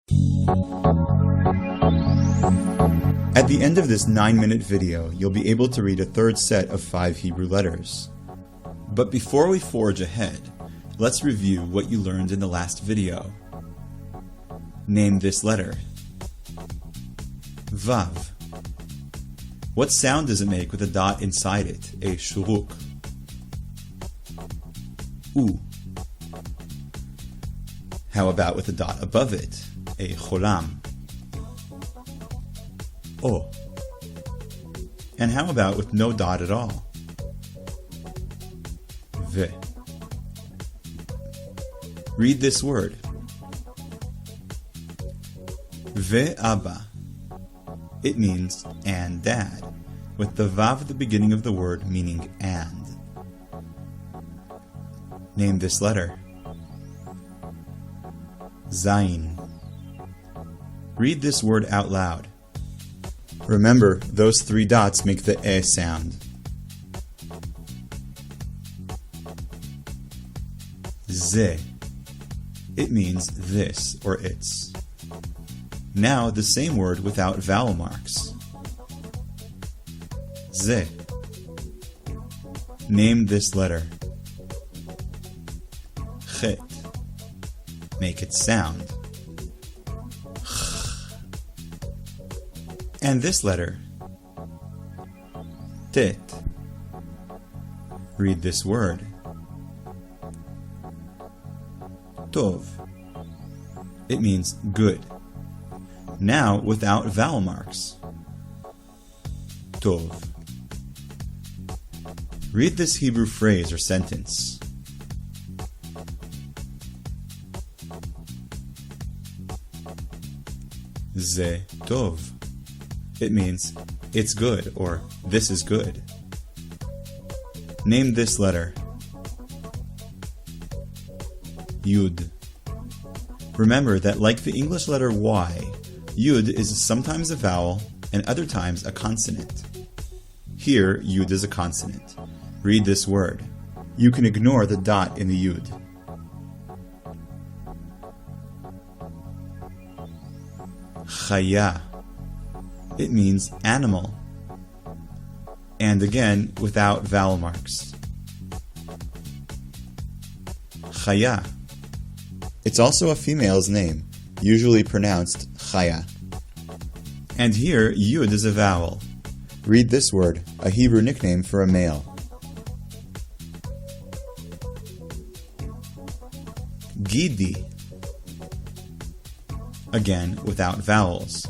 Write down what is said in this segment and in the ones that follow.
At the end of this 9-minute video, you'll be able to read a third set of 5 Hebrew letters. But before we forge ahead, let's review what you learned in the last video. Name this letter. Vav. What sound does it make with a dot inside it, a shuruk? U. How about with a dot above it, a cholam? O. And how about with no dot at all? V. Read this word. Ve Abba. It means and dad, with the vav at the beginning of the word meaning and. Name this letter. Zayin. Read this word out loud. Remember, those 3 dots make the E sound. Ze. It means this or its. Now the same word without vowel marks. Ze. Name this letter. Chet. Make it sound. And this letter. Tet. Read this word. Tov. It means good. Now without vowel marks. Tov. Read this Hebrew phrase or sentence. Ze tov. It means it's good or this is good. Name this letter. Yud. Remember that like the English letter Y, Yud is sometimes a vowel and other times a consonant. Here, Yud is a consonant. Read this word. You can ignore the dot in the Yud. Chaya. It means animal. And again, without vowel marks. Chaya. It's also a female's name, usually pronounced Chaya. And here, Yud is a vowel. Read this word, a Hebrew nickname for a male. Gidi. Again, without vowels.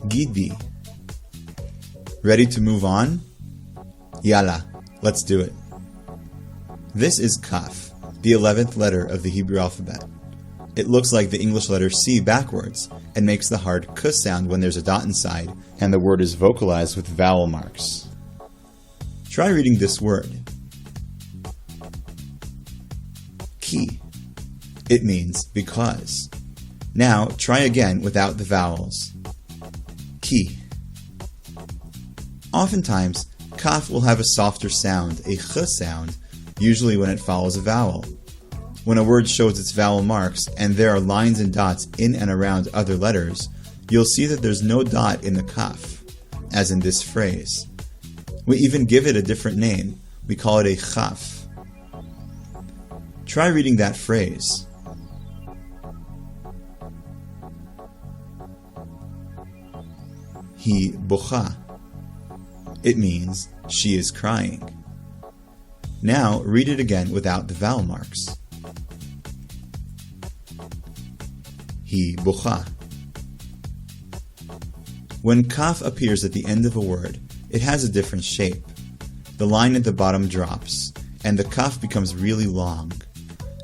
Gidi. Ready to move on? Yalla, let's do it. This is Kaf, the 11th letter of the Hebrew alphabet. It looks like the English letter C backwards and makes the hard K sound when there's a dot inside and the word is vocalized with vowel marks. Try reading this word. Ki. It means because. Now try again without the vowels. Ki. Oftentimes, Kaf will have a softer sound, a ch sound, usually when it follows a vowel. When a word shows its vowel marks and there are lines and dots in and around other letters, you'll see that there's no dot in the kaf, as in this phrase. We even give it a different name. We call it a chaf. Try reading that phrase. Hi bocha. It means she is crying. Now read it again without the vowel marks. Hi bocha. When kaf appears at the end of a word, it has a different shape. The line at the bottom drops, and the kaf becomes really long.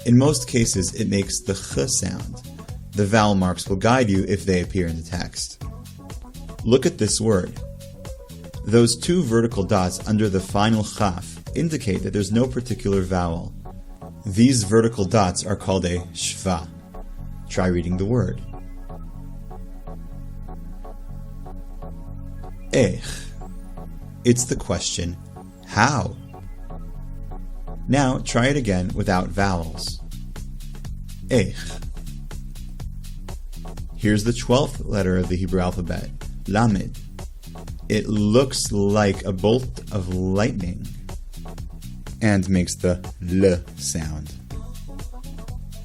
In most cases, it makes the ch sound. The vowel marks will guide you if they appear in the text. Look at this word. Those 2 vertical dots under the final chaf indicate that there's no particular vowel. These vertical dots are called a shva. Try reading the word. Ech. It's the question, how? Now try it again without vowels. Ech. Here's the 12th letter of the Hebrew alphabet, Lamed. It looks like a bolt of lightning and makes the L sound.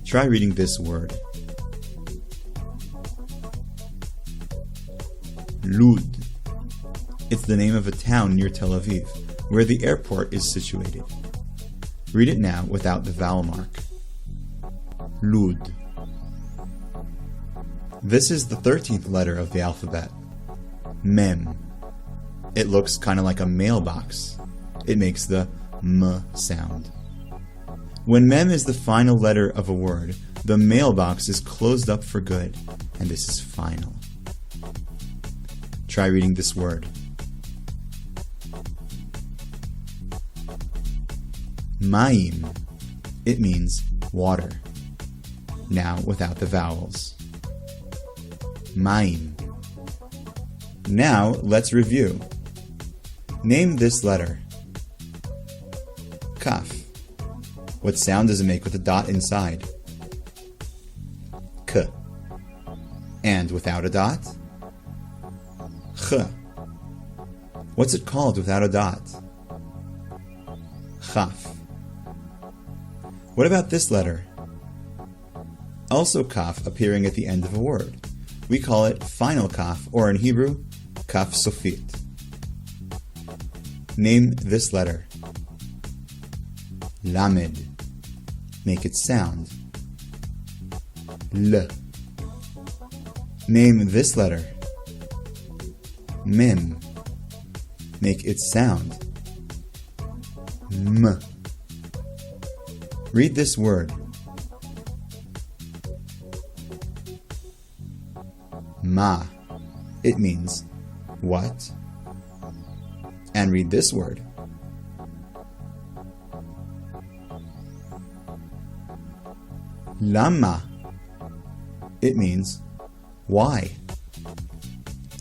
Try reading this word. Lud. It's the name of a town near Tel Aviv, where the airport is situated. Read it now without the vowel mark. Lud. This is the 13th letter of the alphabet, Mem. It looks kind of like a mailbox. It makes the M sound. When Mem is the final letter of a word, the mailbox is closed up for good, and this is final. Try reading this word. Mayim. It means water. Now without the vowels. Mayim. Now let's review. Name this letter. Kaf. What sound does it make with a dot inside? K. And without a dot? Ch. What's it called without a dot? Chaf. What about this letter? Also kaf appearing at the end of a word. We call it final kaf, or in Hebrew, kaf sofit. Name this letter. Lamed. Make it sound. L. Name this letter. Mem. Make it sound. M. Read this word. Ma. It means what? And read this word. Lama. It means why?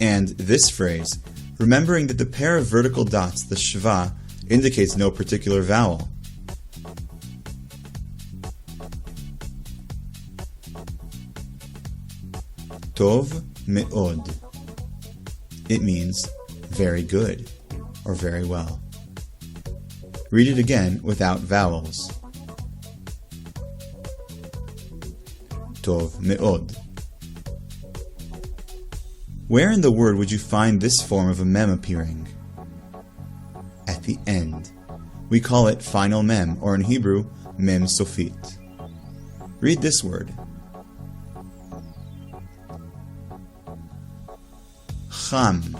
And this phrase, remembering that the pair of vertical dots, the shva, indicates no particular vowel. Tov me'od. It means very good, or very well. Read it again without vowels. Tov me'od. Where in the word would you find this form of a mem appearing? At the end. We call it final mem, or in Hebrew, mem sofit. Read this word. Cham.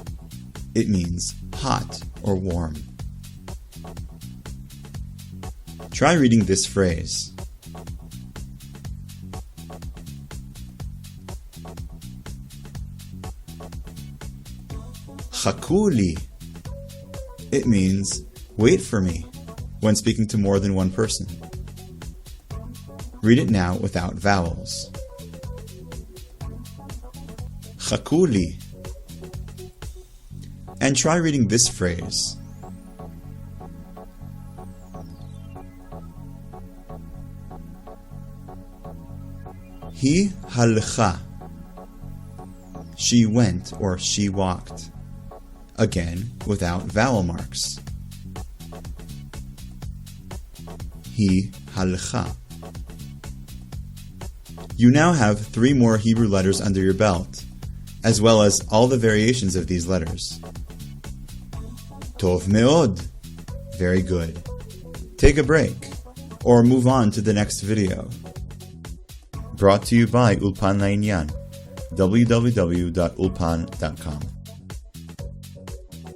It means hot or warm. Try reading this phrase. Chakuli. It means wait for me when speaking to more than one person. Read it now without vowels. Chakuli. And try reading this phrase. Hi halcha. She went or she walked. Again, without vowel marks. Hi halcha. You now have 3 more Hebrew letters under your belt, as well as all the variations of these letters. Tov me'od. Very good. Take a break, or move on to the next video. Brought to you by Ulpan La Inyan, www.ulpan.com.